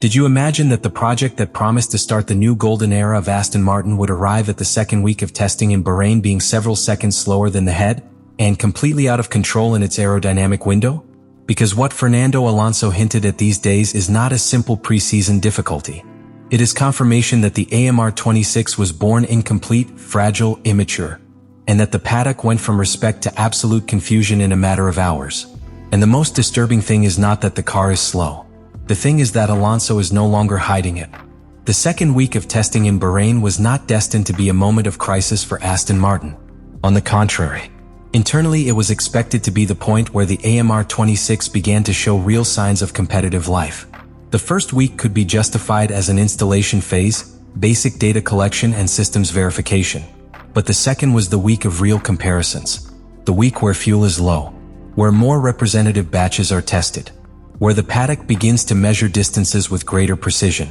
Did you imagine that the project that promised to start the new golden era of Aston Martin would arrive at the second week of testing in Bahrain being several seconds slower than the head, and completely out of control in its aerodynamic window? Because what Fernando Alonso hinted at these days is not a simple preseason difficulty. It is confirmation that the AMR26 was born incomplete, fragile, immature, and that the paddock went from respect to absolute confusion in a matter of hours. And the most disturbing thing is not that the car is slow. The thing is that Alonso is no longer hiding it. The second week of testing in Bahrain was not destined to be a moment of crisis for Aston Martin. On the contrary, internally it was expected to be the point where the AMR26 began to show real signs of competitive life. The first week could be justified as an installation phase, basic data collection and systems verification. But the second was the week of real comparisons. The week where fuel is low, where more representative batches are tested, where the paddock begins to measure distances with greater precision.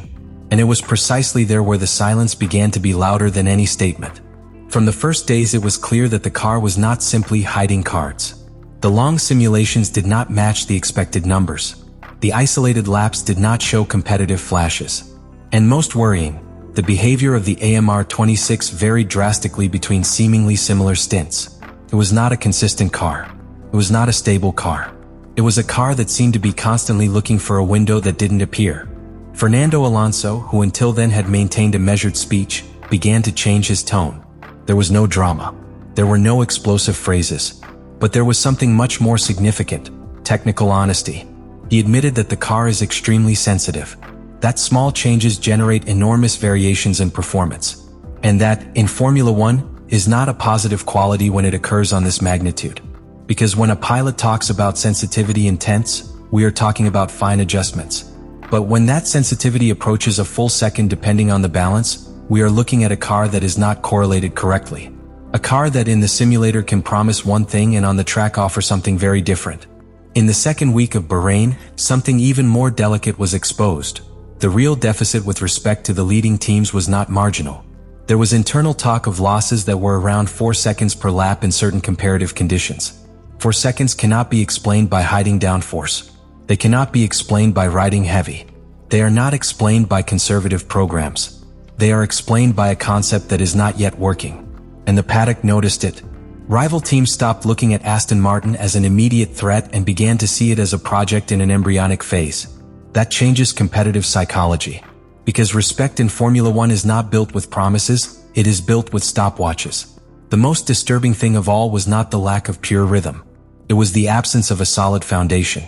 And it was precisely there where the silence began to be louder than any statement. From the first days it was clear that the car was not simply hiding cards. The long simulations did not match the expected numbers. The isolated laps did not show competitive flashes. And most worrying, the behavior of the AMR26 varied drastically between seemingly similar stints. It was not a consistent car. It was not a stable car. It was a car that seemed to be constantly looking for a window that didn't appear. Fernando Alonso, who until then had maintained a measured speech, began to change his tone. There was no drama. There were no explosive phrases. But there was something much more significant: technical honesty. He admitted that the car is extremely sensitive, that small changes generate enormous variations in performance, and that, in Formula One, is not a positive quality when it occurs on this magnitude. Because when a pilot talks about sensitivity in tenths, we are talking about fine adjustments. But when that sensitivity approaches a full second depending on the balance, we are looking at a car that is not correlated correctly. A car that in the simulator can promise one thing and on the track offer something very different. In the second week of Bahrain, something even more delicate was exposed. The real deficit with respect to the leading teams was not marginal. There was internal talk of losses that were around 4 seconds per lap in certain comparative conditions. 4 seconds cannot be explained by hiding downforce. They cannot be explained by riding heavy. They are not explained by conservative programs. They are explained by a concept that is not yet working. And the paddock noticed it. Rival teams stopped looking at Aston Martin as an immediate threat and began to see it as a project in an embryonic phase. That changes competitive psychology. Because respect in Formula One is not built with promises, it is built with stopwatches. The most disturbing thing of all was not the lack of pure rhythm. It was the absence of a solid foundation.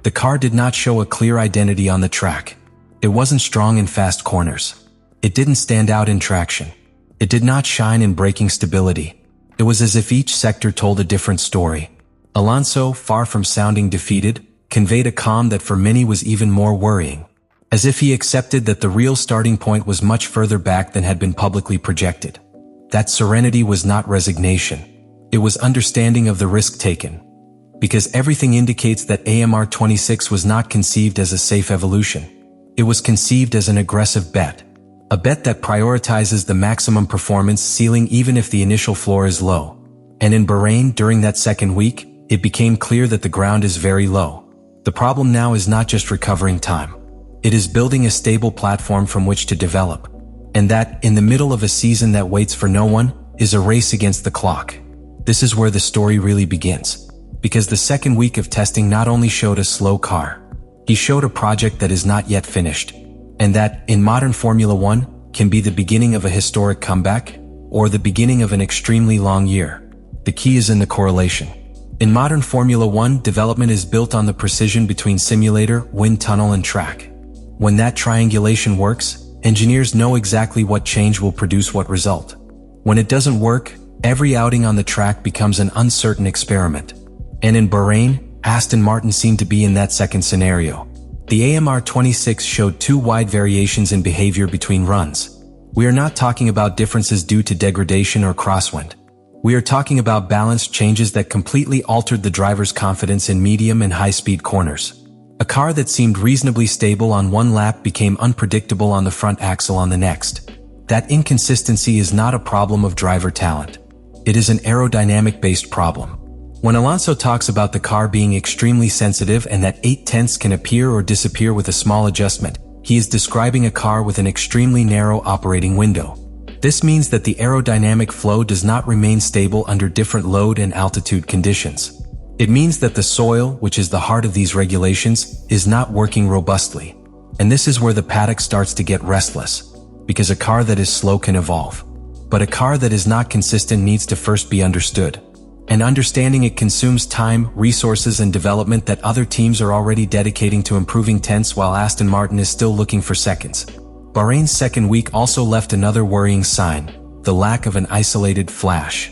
The car did not show a clear identity on the track. It wasn't strong in fast corners. It didn't stand out in traction. It did not shine in braking stability. It was as if each sector told a different story. Alonso, far from sounding defeated, conveyed a calm that for many was even more worrying. As if he accepted that the real starting point was much further back than had been publicly projected. That serenity was not resignation. It was understanding of the risk taken. Because everything indicates that AMR26 was not conceived as a safe evolution. It was conceived as an aggressive bet. A bet that prioritizes the maximum performance ceiling even if the initial floor is low. And in Bahrain, during that second week, it became clear that the ground is very low. The problem now is not just recovering time. It is building a stable platform from which to develop. And that, in the middle of a season that waits for no one, is a race against the clock. This is where the story really begins. Because the second week of testing not only showed a slow car, he showed a project that is not yet finished. And that, in modern Formula One, can be the beginning of a historic comeback, or the beginning of an extremely long year. The key is in the correlation. In modern Formula One, development is built on the precision between simulator, wind tunnel and track. When that triangulation works, engineers know exactly what change will produce what result. When it doesn't work, every outing on the track becomes an uncertain experiment. And in Bahrain, Aston Martin seemed to be in that second scenario. The AMR26 showed 2 wide variations in behavior between runs. We are not talking about differences due to degradation or crosswind. We are talking about balanced changes that completely altered the driver's confidence in medium and high-speed corners. A car that seemed reasonably stable on one lap became unpredictable on the front axle on the next. That inconsistency is not a problem of driver talent. It is an aerodynamic-based problem. When Alonso talks about the car being extremely sensitive and that 8/10 can appear or disappear with a small adjustment, He is describing a car with an extremely narrow operating window. This means that the aerodynamic flow does not remain stable under different load and altitude conditions. It means that the soil, which is the heart of these regulations, is not working robustly. And this is where the paddock starts to get restless, because a car that is slow can evolve. But a car that is not consistent needs to first be understood. And understanding it consumes time, resources, and development that other teams are already dedicating to improving tenths, while Aston Martin is still looking for seconds. Bahrain's second week also left another worrying sign: the lack of an isolated flash.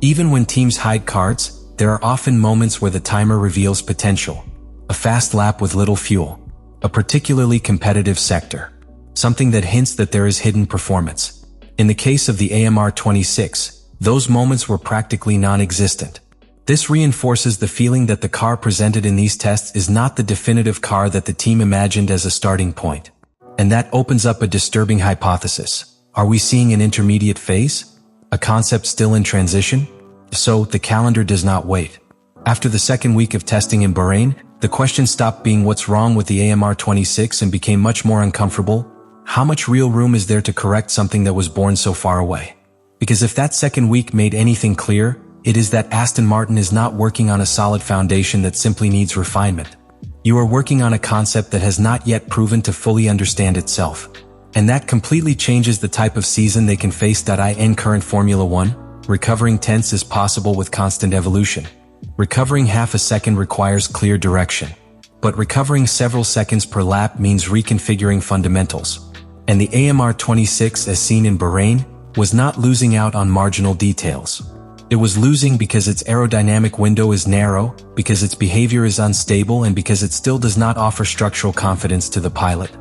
Even when teams hide cards, there are often moments where the timer reveals potential. A fast lap with little fuel. A particularly competitive sector. Something that hints that there is hidden performance. In the case of the AMR26, those moments were practically non-existent. This reinforces the feeling that the car presented in these tests is not the definitive car that the team imagined as a starting point. And that opens up a disturbing hypothesis. Are we seeing an intermediate phase? A concept still in transition? So, the calendar does not wait. After the second week of testing in Bahrain, the question stopped being what's wrong with the AMR26 and became much more uncomfortable. How much real room is there to correct something that was born so far away? Because if that second week made anything clear, it is that Aston Martin is not working on a solid foundation that simply needs refinement. You are working on a concept that has not yet proven to fully understand itself. And that completely changes the type of season they can face. In current Formula 1, recovering tenths is possible with constant evolution. Recovering half a second requires clear direction. But recovering several seconds per lap means reconfiguring fundamentals. And the AMR26, as seen in Bahrain, was not losing out on marginal details. It was losing because its aerodynamic window is narrow, because its behavior is unstable, and because it still does not offer structural confidence to the pilot.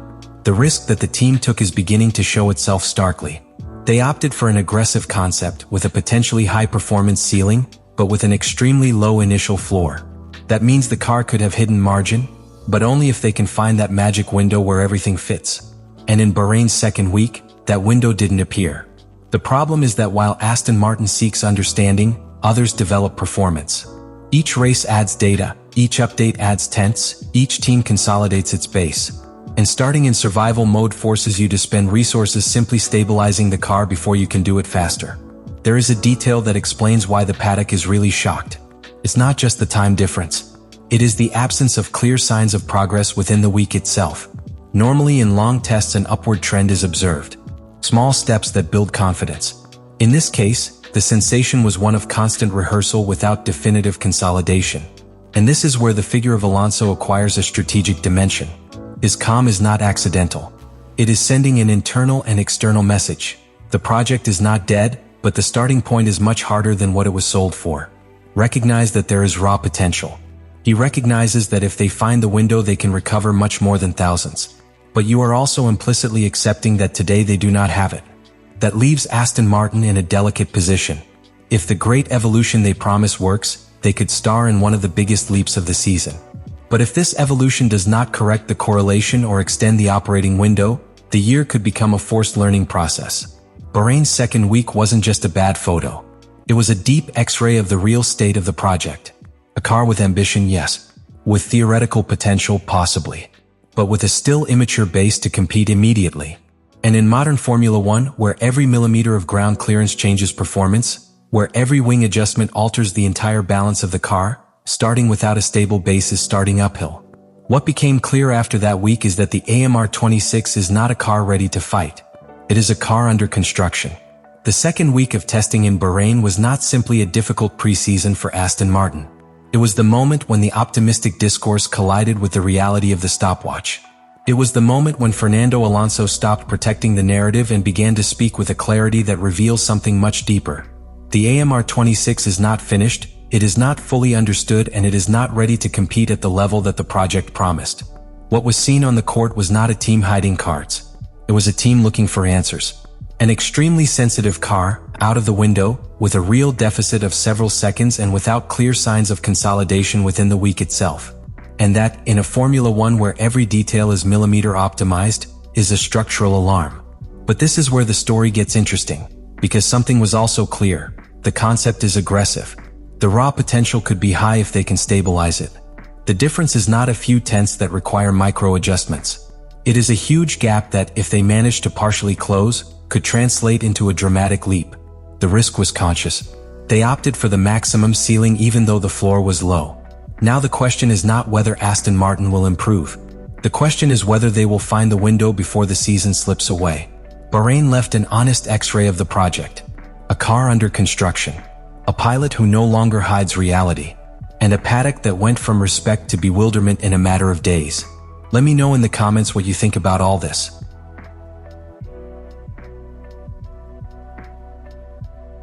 The risk that the team took is beginning to show itself starkly. They opted for an aggressive concept with a potentially high-performance ceiling, but with an extremely low initial floor. That means the car could have hidden margin, but only if they can find that magic window where everything fits. And in Bahrain's second week, that window didn't appear. The problem is that while Aston Martin seeks understanding, others develop performance. Each race adds data, each update adds tenths, each team consolidates its base. And starting in survival mode forces you to spend resources simply stabilizing the car before you can do it faster. There is a detail that explains why the paddock is really shocked. It's not just the time difference. It is the absence of clear signs of progress within the week itself. Normally in long tests an upward trend is observed. Small steps that build confidence. In this case, the sensation was one of constant rehearsal without definitive consolidation. And this is where the figure of Alonso acquires a strategic dimension. His calm is not accidental. It is sending an internal and external message. The project is not dead, but the starting point is much harder than what it was sold for. Recognize that there is raw potential. He recognizes that if they find the window they can recover much more than thousands. But you are also implicitly accepting that today they do not have it. That leaves Aston Martin in a delicate position. If the great evolution they promise works, they could star in one of the biggest leaps of the season. But if this evolution does not correct the correlation or extend the operating window, the year could become a forced learning process. Bahrain's second week wasn't just a bad photo. It was a deep X-ray of the real state of the project. A car with ambition, yes. With theoretical potential, possibly. But with a still immature base to compete immediately. And in modern Formula 1, where every millimeter of ground clearance changes performance, where every wing adjustment alters the entire balance of the car, starting without a stable base is starting uphill. What became clear after that week is that the AMR26 is not a car ready to fight. It is a car under construction. The second week of testing in Bahrain was not simply a difficult preseason for Aston Martin. It was the moment when the optimistic discourse collided with the reality of the stopwatch. It was the moment when Fernando Alonso stopped protecting the narrative and began to speak with a clarity that reveals something much deeper. The AMR26 is not finished, it is not fully understood, and it is not ready to compete at the level that the project promised. What was seen on the court was not a team hiding cards. It was a team looking for answers. An extremely sensitive car, out of the window, with a real deficit of several seconds and without clear signs of consolidation within the week itself. And that, in a Formula 1 where every detail is millimeter optimized, is a structural alarm. But this is where the story gets interesting, because something was also clear. The concept is aggressive. The raw potential could be high if they can stabilize it. The difference is not a few tenths that require micro adjustments. It is a huge gap that, if they managed to partially close, could translate into a dramatic leap. The risk was conscious. They opted for the maximum ceiling even though the floor was low. Now the question is not whether Aston Martin will improve. The question is whether they will find the window before the season slips away. Bahrain left an honest X-ray of the project. A car under construction. A pilot who no longer hides reality. And a paddock that went from respect to bewilderment in a matter of days. Let me know in the comments what you think about all this.